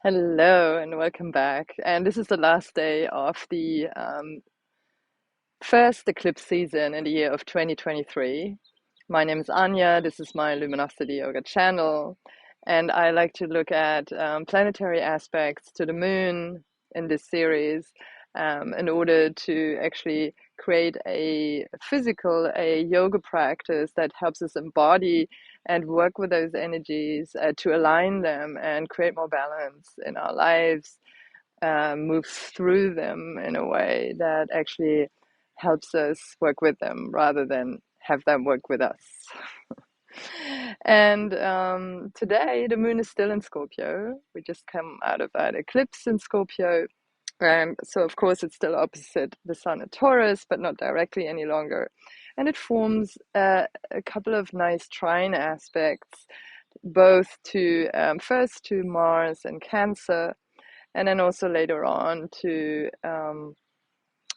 Hello and welcome back. And this is the last day of the first eclipse season in the year of 2023. My name is Anya. This is my Luminosity Yoga channel. And I like to look at planetary aspects to the moon in this series in order to actually create a yoga practice that helps us embody and work with those energies to align them and create more balance in our lives, move through them in a way that actually helps us work with them rather than have them work with us. And today the moon is still in Scorpio. We just come out of that eclipse in Scorpio. And so, of course, it's still opposite the sun in Taurus, but not directly any longer. And it forms a couple of nice trine aspects, both to first to Mars and Cancer, and then also later on to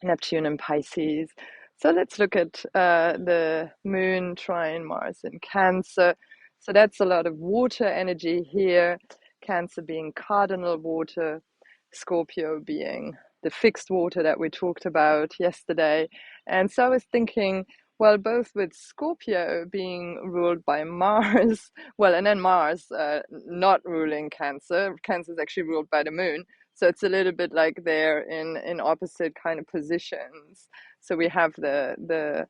Neptune and Pisces. So let's look at the moon trine Mars in Cancer. So that's a lot of water energy here, Cancer being cardinal water, Scorpio being the fixed water that we talked about yesterday. And so I was thinking, well, both with Scorpio being ruled by Mars, well, and then Mars not ruling Cancer. Cancer is actually ruled by the moon. So it's a little bit like they're in opposite kind of positions. So we have the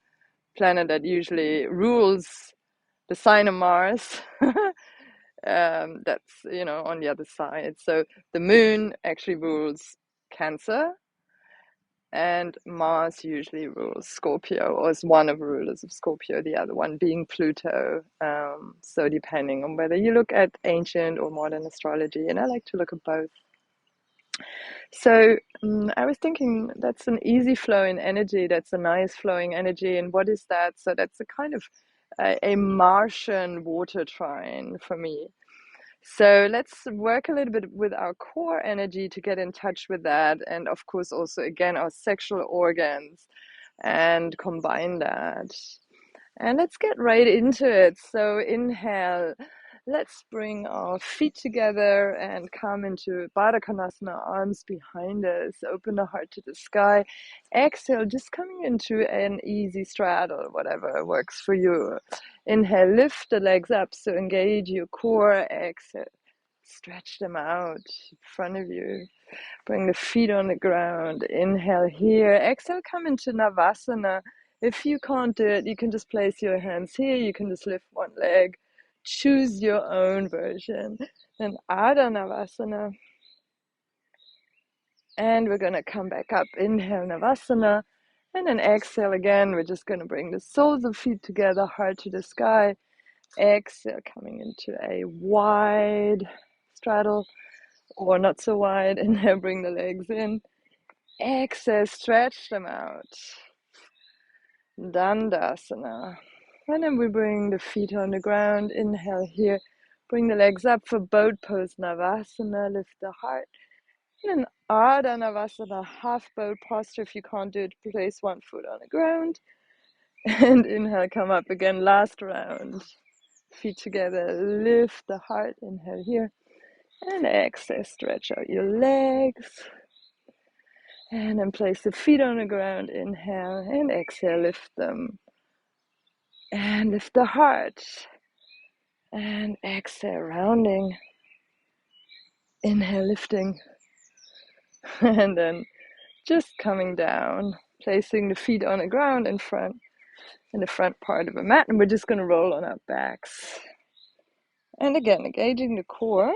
planet that usually rules the sign of Mars. That's on the other side. So the moon actually rules Cancer, and Mars usually rules Scorpio, or is one of the rulers of Scorpio, the other one being Pluto. So depending on whether you look at ancient or modern astrology, and I like to look at both. So I was thinking that's an easy flowing energy, that's a nice flowing energy. And what is that? So that's a kind of a Martian water trine for me. So let's work a little bit with our core energy to get in touch with that. And of course, also, again, our sexual organs, and combine that. And let's get right into it. So inhale. Let's bring our feet together and come into Baddha Konasana, arms behind us. Open the heart to the sky. Exhale, just coming into an easy straddle, whatever works for you. Inhale, lift the legs up, so engage your core. Exhale, stretch them out in front of you. Bring the feet on the ground. Inhale here. Exhale, come into Navasana. If you can't do it, you can just place your hands here. You can just lift one leg. Choose your own version. Then Adho Navasana. And we're going to come back up. Inhale, Navasana. And then exhale again. We're just going to bring the soles of feet together, heart to the sky. Exhale, coming into a wide straddle, or not so wide. Inhale, bring the legs in. Exhale, stretch them out. Dandasana. And then we bring the feet on the ground. Inhale here. Bring the legs up for boat pose, Navasana. Lift the heart. And then Ardha Navasana, half boat posture. If you can't do it, place one foot on the ground. And inhale, come up again. Last round. Feet together. Lift the heart. Inhale here. And exhale, stretch out your legs. And then place the feet on the ground. Inhale and exhale, lift them. And lift the heart. And exhale, rounding. Inhale, lifting. And then just coming down, placing the feet on the ground in the front part of the mat. And we're just going to roll on our backs. And again, engaging the core.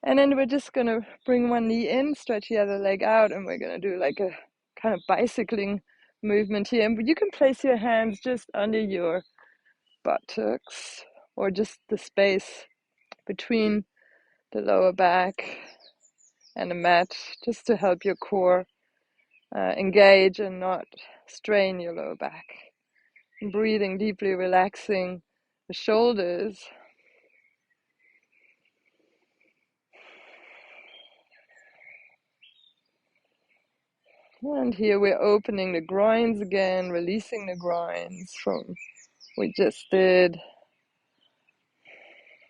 And then we're just going to bring one knee in, stretch the other leg out, and we're going to do like a kind of bicycling movement here. And you can place your hands just under your buttocks, or just the space between the lower back and the mat, just to help your core engage and not strain your lower back. And breathing deeply, relaxing the shoulders. And here we're opening the groins again, releasing the groins from we just did,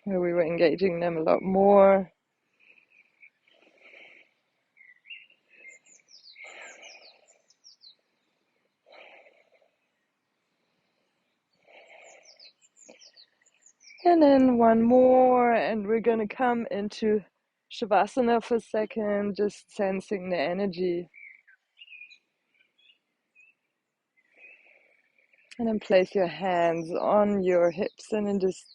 where we were engaging them a lot more. And then one more, and we're gonna come into Shavasana for a second, just sensing the energy. And then place your hands on your hips and then just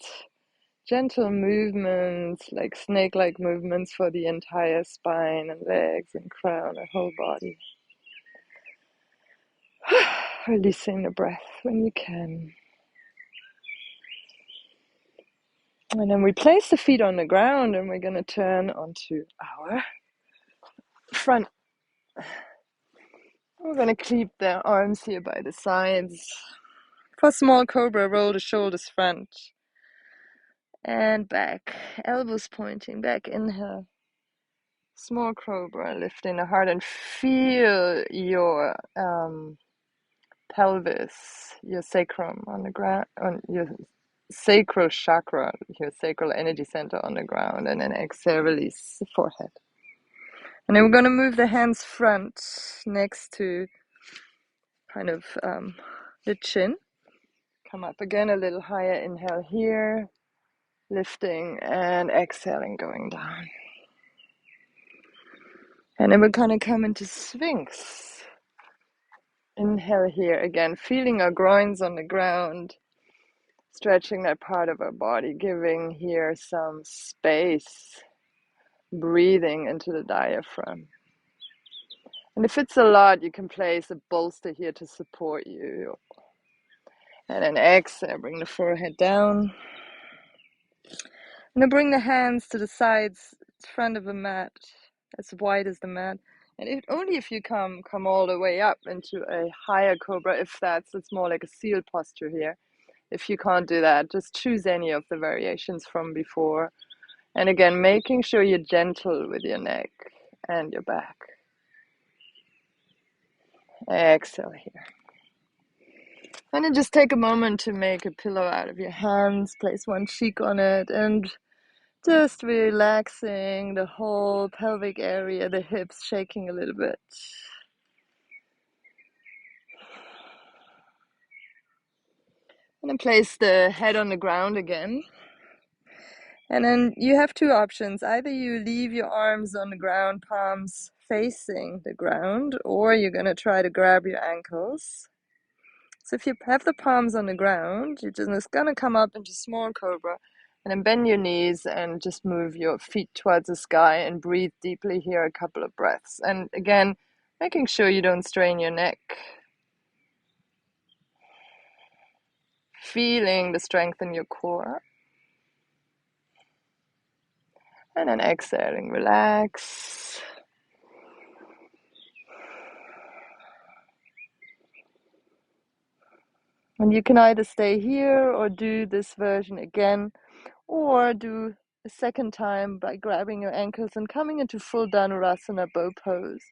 gentle movements, like snake-like movements for the entire spine and legs and crown, the whole body. Releasing the breath when you can. And then we place the feet on the ground and we're going to turn onto our front. We're going to keep the arms here by the sides. For small cobra, roll the shoulders front and back. Elbows pointing back. Inhale. Small cobra, lifting the heart and feel your pelvis, your sacrum on the ground, on your sacral chakra, your sacral energy center on the ground, and then exhale, release the forehead. And then we're going to move the hands front next to kind of the chin. Come up again a little higher, inhale here, lifting and exhaling, going down. And then we're going to come into Sphinx. Inhale here again, feeling our groins on the ground, stretching that part of our body, giving here some space, breathing into the diaphragm. And if it's a lot, you can place a bolster here to support you. And then exhale, bring the forehead down. And then bring the hands to the sides, front of the mat, as wide as the mat. And only if you come all the way up into a higher cobra, if it's more like a seal posture here. If you can't do that, just choose any of the variations from before. And again, making sure you're gentle with your neck and your back. Exhale here. And then just take a moment to make a pillow out of your hands, place one cheek on it, and just relaxing the whole pelvic area, the hips shaking a little bit. And then place the head on the ground again. And then you have two options. Either you leave your arms on the ground, palms facing the ground, or you're going to try to grab your ankles. So if you have the palms on the ground, you're just going to come up into small cobra and then bend your knees and just move your feet towards the sky and breathe deeply here a couple of breaths. And again, making sure you don't strain your neck. Feeling the strength in your core. And then exhaling, relax. And you can either stay here or do this version again, or do a second time by grabbing your ankles and coming into full Dhanurasana bow pose.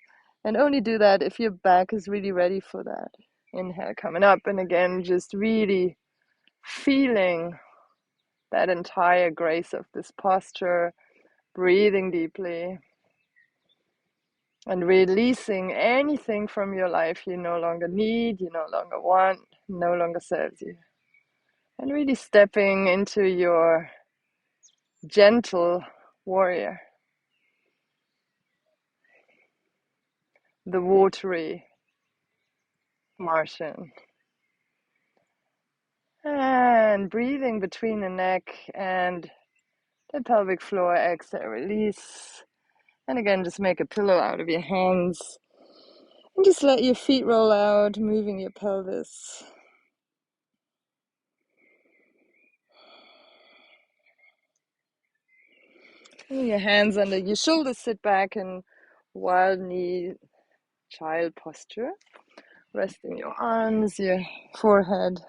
And only do that if your back is really ready for that. Inhale, coming up, and again, just really feeling that entire grace of this posture, breathing deeply, and releasing anything from your life you no longer need, you no longer want, no longer serves you. And really stepping into your gentle warrior, the watery Martian. And breathing between the neck and the pelvic floor, exhale, release. And again, just make a pillow out of your hands. And just let your feet roll out, moving your pelvis. And your hands under your shoulders, sit back in wild knee child posture. Resting your arms, your forehead.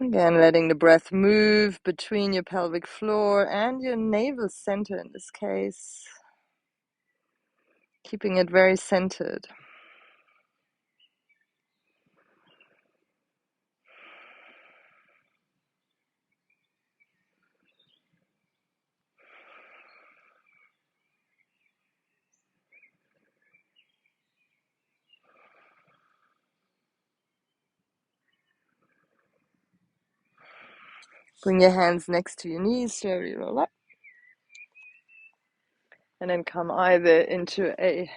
Again, letting the breath move between your pelvic floor and your navel center in this case. Keeping it very centered. Bring your hands next to your knees, slowly roll up. And then come either into a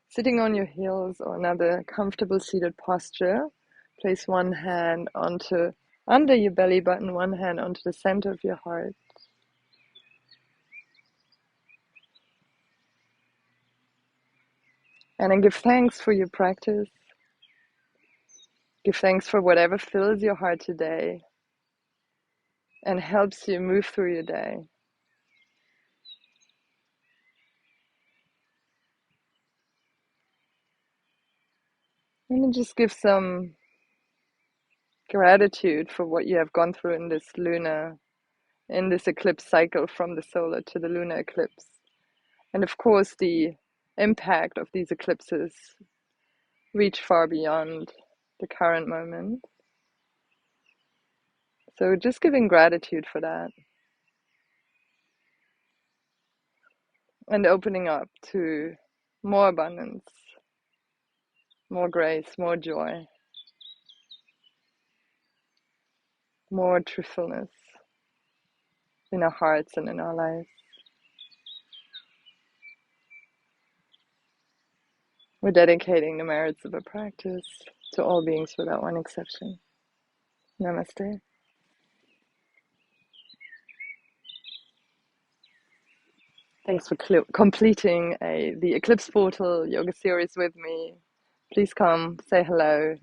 sitting on your heels or another comfortable seated posture. Place one hand under your belly button, one hand onto the center of your heart. And then give thanks for your practice. Give thanks for whatever fills your heart today and helps you move through your day. And then just give some gratitude for what you have gone through in this eclipse cycle from the solar to the lunar eclipse. And of course, the impact of these eclipses reach far beyond the current moment. So just giving gratitude for that. And opening up to more abundance, more grace, more joy, more truthfulness in our hearts and in our lives. We're dedicating the merits of a practice to all beings without one exception. Namaste. Thanks for completing the Eclipse Portal Yoga series with me. Please come, say hello.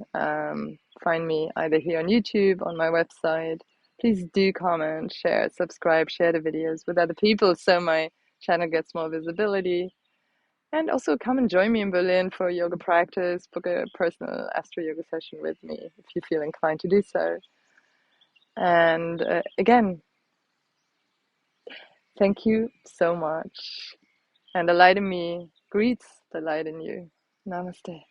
Find me either here on YouTube, on my website. Please do comment, share, subscribe, share the videos with other people so my channel gets more visibility. And also come and join me in Berlin for yoga practice. Book a personal astro yoga session with me if you feel inclined to do so. And again, thank you so much. And the light in me greets the light in you. Namaste.